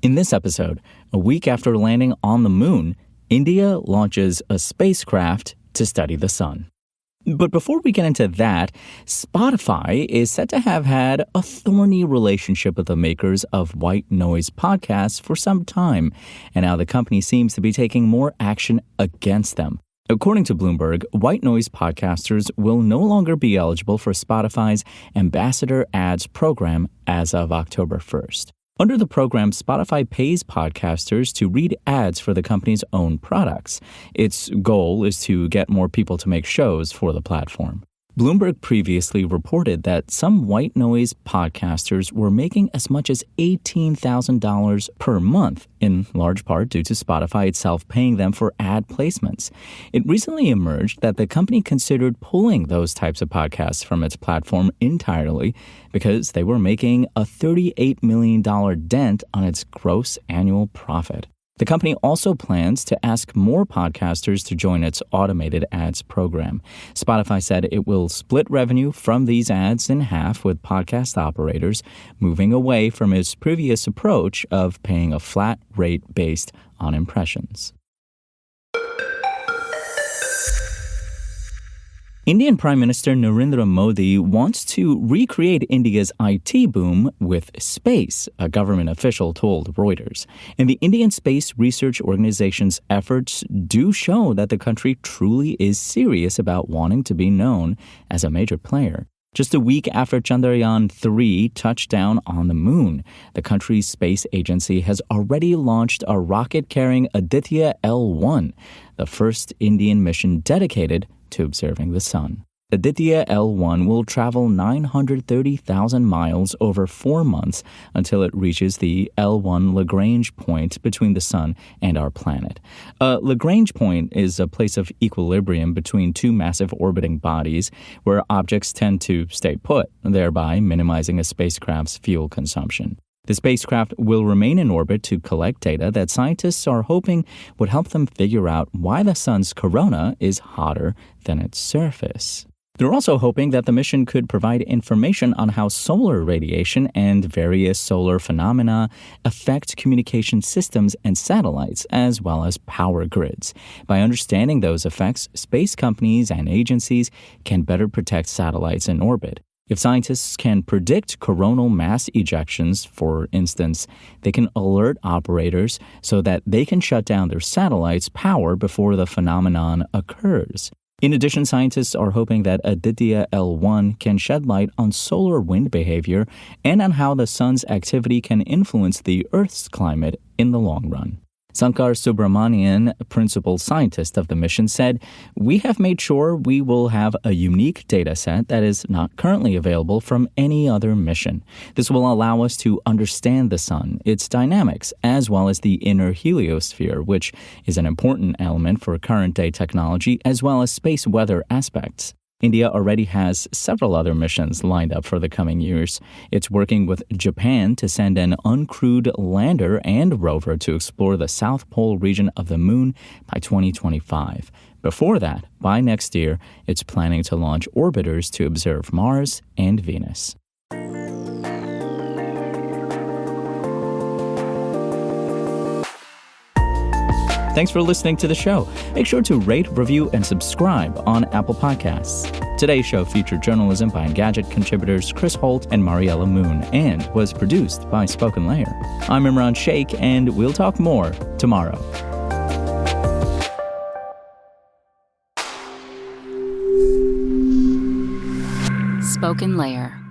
In this episode, a week after landing on the moon, India launches a spacecraft to study the sun. But before we get into that, Spotify is said to have had a thorny relationship with the makers of white noise podcasts for some time, and now the company seems to be taking more action against them. According to Bloomberg, white noise podcasters will no longer be eligible for Spotify's Ambassador Ads program as of October 1st. Under the program, Spotify pays podcasters to read ads for the company's own products. Its goal is to get more people to make shows for the platform. Bloomberg previously reported that some white noise podcasters were making as much as $18,000 per month, in large part due to Spotify itself paying them for ad placements. It recently emerged that the company considered pulling those types of podcasts from its platform entirely because they were making a $38 million dent on its gross annual profit. The company also plans to ask more podcasters to join its automated ads program. Spotify said it will split revenue from these ads in half with podcast operators, moving away from its previous approach of paying a flat rate based on impressions. Indian Prime Minister Narendra Modi wants to recreate India's IT boom with space, a government official told Reuters. And the Indian Space Research Organization's efforts do show that the country truly is serious about wanting to be known as a major player. Just a week after Chandrayaan-3 touched down on the moon, the country's space agency has already launched a rocket carrying Aditya L1, the first Indian mission dedicated to observing the sun. Aditya L1 will travel 930,000 miles over 4 months until it reaches the L1 Lagrange point between the sun and our planet. A Lagrange point is a place of equilibrium between two massive orbiting bodies where objects tend to stay put, thereby minimizing a spacecraft's fuel consumption. The spacecraft will remain in orbit to collect data that scientists are hoping would help them figure out why the sun's corona is hotter than its surface. They're also hoping that the mission could provide information on how solar radiation and various solar phenomena affect communication systems and satellites, as well as power grids. By understanding those effects, space companies and agencies can better protect satellites in orbit. If scientists can predict coronal mass ejections, for instance, they can alert operators so that they can shut down their satellites' power before the phenomenon occurs. In addition, scientists are hoping that Aditya L1 can shed light on solar wind behavior and on how the sun's activity can influence the Earth's climate in the long run. Sankar Subramanian, principal scientist of the mission, said, "We have made sure we will have a unique data set that is not currently available from any other mission. This will allow us to understand the sun, its dynamics, as well as the inner heliosphere, which is an important element for current-day technology, as well as space weather aspects." India already has several other missions lined up for the coming years. It's working with Japan to send an uncrewed lander and rover to explore the South Pole region of the moon by 2025. Before that, by next year, it's planning to launch orbiters to observe Mars and Venus. Thanks for listening to the show. Make sure to rate, review, and subscribe on Apple Podcasts. Today's show featured journalism by Engadget contributors Chris Holt and Mariella Moon and was produced by Spoken Layer. I'm Imran Sheikh, and we'll talk more tomorrow. Spoken Layer.